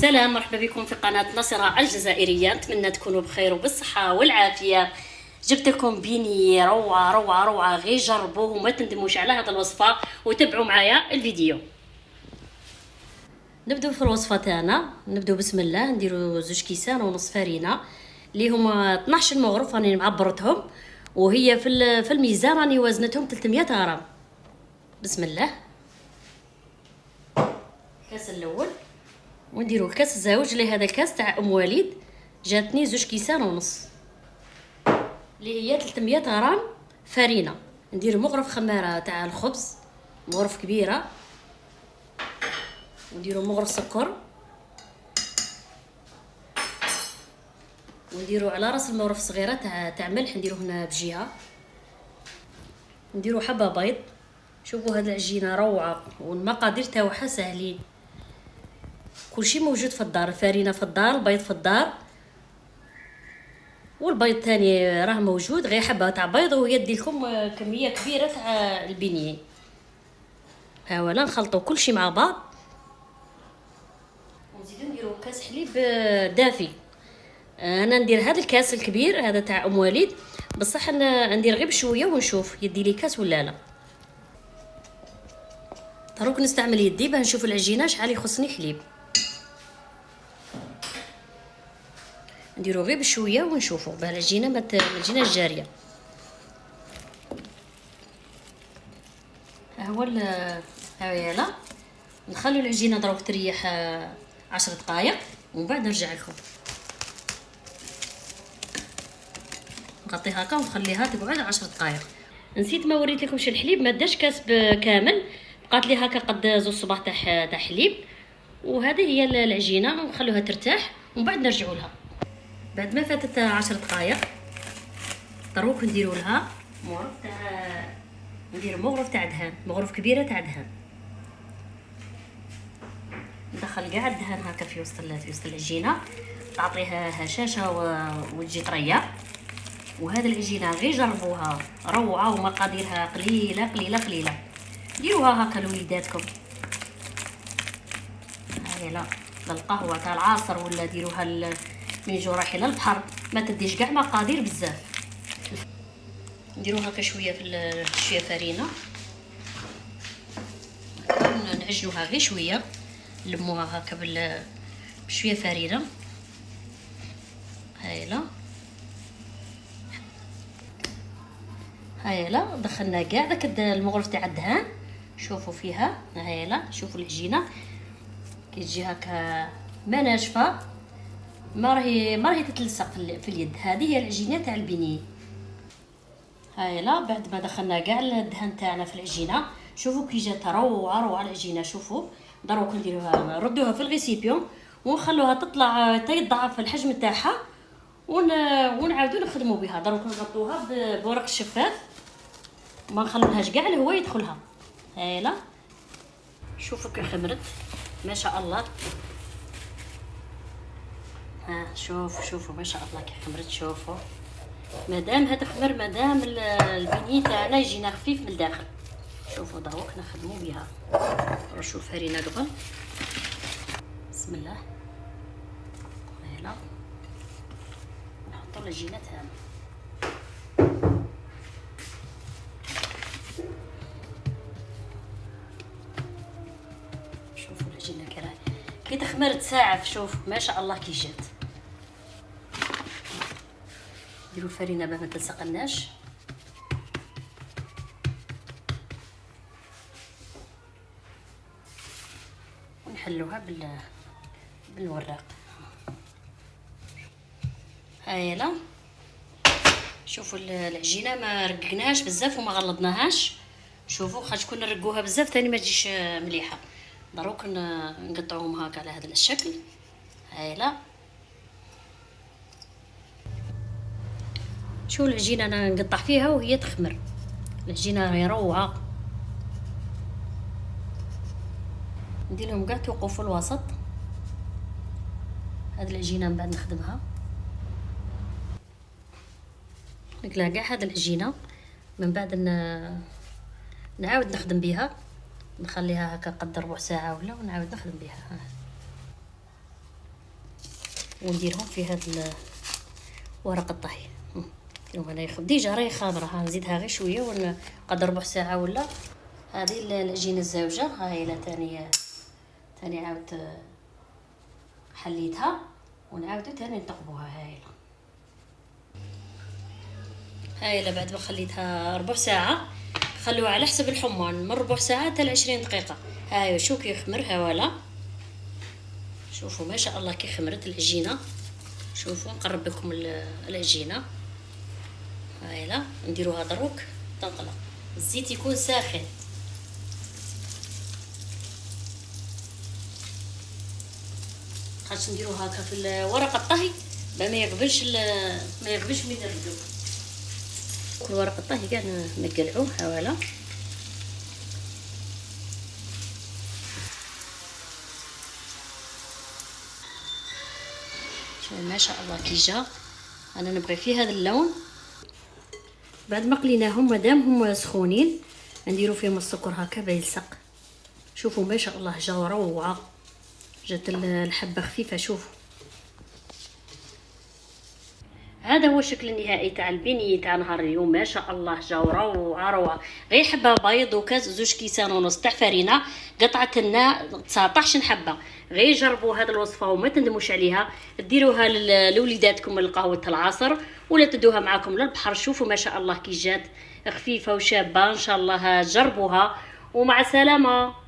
سلام، مرحبا بكم في قناة نصرة الجزائرية. نتمنى تكونوا بخير وبالصحة والعافية. جبت لكم بيني روعة روعة روعة، غير جربوه وما تندموش على هذه الوصفة وتابعوا معايا الفيديو. نبدو في الوصفة تاعنا. نبدو بسم الله. نديروا 2.5 كيس فرينة اللي هما 12 مغرف، راني معبرتهم، وهي في الميزان راني وزنتهم 300 غرام. بسم الله. الكاس الاول، ونديروا الكاس الزوج اللي هذا الكاس تاع ام وليد، جاتني 2.5 كيس اللي هي 300 غرام فرينه. ندير مغرف خماره تاع الخبز، مغرف كبيره، ونديروا مغرف سكر، ونديروا على راس المغرف صغيره تاع ملح، نديروا هنا بجهه، نديروا حبه بيض. شوفوا هذه العجينه روعه، والمقادير تاعها ساهلين، كلشي موجود في الدار، الفرينه في الدار، البيض في الدار، والبيض تاني راه موجود، غير حبه تاع بيض وهي دير لكم كميه كبيره تاع البنيه. ها ولا نخلطوا كلشي مع بعض، ونزيدو نديروا كاس حليب دافي. انا ندير هذا الكاس الكبير هذا تاع ام وليد، بصح انا ندير غير بشويه ونشوف يدي لي كاس ولا لا. دروك نستعمل يدي باه نشوف العجينه شحال يخصني حليب. نديرو غير بشويه ونشوفوا باه العجينه ما تجيناش جاريه. ها هو ها يلا نخلو العجينه دروك تريح 10 دقائق، ومن بعد نرجع لكم. نغطيها هكا ونخليها تقعد 10 دقائق. نسيت ما وريت لكمش الحليب، ما داش كاس كامل، بقات لي هكا قد 2 صباع تاع حليب. وهذه هي العجينه، نخلوها ترتاح ومن بعد نرجعوا لها. بعد ما فاتت 10 دقائق دروك نديروا لها مغرف تاع، ندير مغرف تاع دهان، مغرف كبيره تاع دهان. ندخل كاع الدهان هكا في وسط العجينه، تعطيها هشاشه وتجي طريه. وهذه العجينه غير جربوها روعه، ومقاديرها قليله قليله قليله. ديروها هكا لوليداتكم، هاي لا للقهوه تاع العصر، ولا ديروها من جو رايحين للبحر، ما تديش كاع مقادير بزاف. نديرو هكا شويه شويه فرينه، نعجنوها غير شويه، نلموها هكا بشويه فرينه. هايلا هايلا دخلنا كاع داك المغرف تاع الدهان. شوفوا فيها هايلا، شوفوا العجينه كي تجي هكا ما ناشفه، ما راهي تتلصق في اليد. هذه هي العجينه تاع البنيه. هايلا بعد ما دخلنا كاع الدهان تاعنا في العجينه، شوفوا كي جات روعه روعه العجينه. شوفوا دروك نديروها، نردوها في الغيسيبيوم ونخلوها تطلع تيضاعف الحجم تاعها، ونعاودو نخدموا بها. دروك نغطوها بورق الشفاف، ما نخلولهاش كاع الهواء يدخلها. هايلا شوفوا كي خمرت ما شاء الله. ها شوفوا ما شاء الله كي خمرت. شوفوا مادام تخمر، مادام البنيه تاعنا يجينا خفيف من الداخل. شوفوا دروك نخدموا بها. نرشوا الفرينه قبل. بسم الله. هايلا نحطوا العجينه تاعنا. شوفوا العجينه كي تخمرت ساعه، شوف ما شاء الله كي جات. نديروا الفرينه باه ما تلصقناش. ونحلوها بالوراق. هايلا شوفوا العجينه ما رققناهاش بزاف وما غلظناهاش. شوفوا خاطر كون نرقوها بزاف ثاني ما تجيش مليحه. دروك نقطعوهم هكا على هذا الشكل. هايلا شو العجينه انا نقطع فيها وهي تخمر. العجينه راهي روعه. ندير لهم كاع توقفوا في الوسط. هاد العجينه من بعد نخدمها، نقلع كاع هاد العجينه، من بعد نعاود نخدم بها، نخليها هكا قد ربع ساعه ولا، ونعاود نخدم بها. ونديرهم في هذا ورق الطهي. وانا ياخذ ديجا راهي خامره، ها نزيدها غير شويه ونقدر ربع ساعه ولا. هذه العجينه الزوجه، ها هي لا ثاني عاود حليتها ونعاودو ثاني نطقبوها. هايله بعد ما خليتها ربع ساعه، خلوها على حسب الحمان من ربع ساعه حتى 20 دقيقه. هاي شو كي يخمرها ولا شوفوا ما شاء الله كي خمرت العجينه. شوفوا نقرب لكم العجينه. هايله نديروها دروك تنقلى، الزيت يكون ساخن. خاص نديرو هكا في ورق الطهي ما يقبلش من الردو. كل ورق الطهي كاع نقلعوه. هاولا ما شاء الله كي جا. انا نبغي فيه هذا اللون. بعد ما قليناهم مادام هما سخونين نديرو فيهم السكر هكا بيلصق. شوفوا ما شاء الله جاو روعه، جات الحبه خفيفه. شوفوا هذا هو الشكل النهائي تاع البني تاع نهار اليوم. ما شاء الله جاو روعه. غير حبه بيض وكاس 2 كيسان ونص تاع فرينه، قطعت لنا 19 حبه. غير جربوا هذه الوصفه وما تندموش عليها. ديروها لوليداتكم لقهوه العصر ولا تدوها معكم للبحر. شوفوا ما شاء الله كي جات خفيفه وشابه. ان شاء الله جربوها ومع السلامه.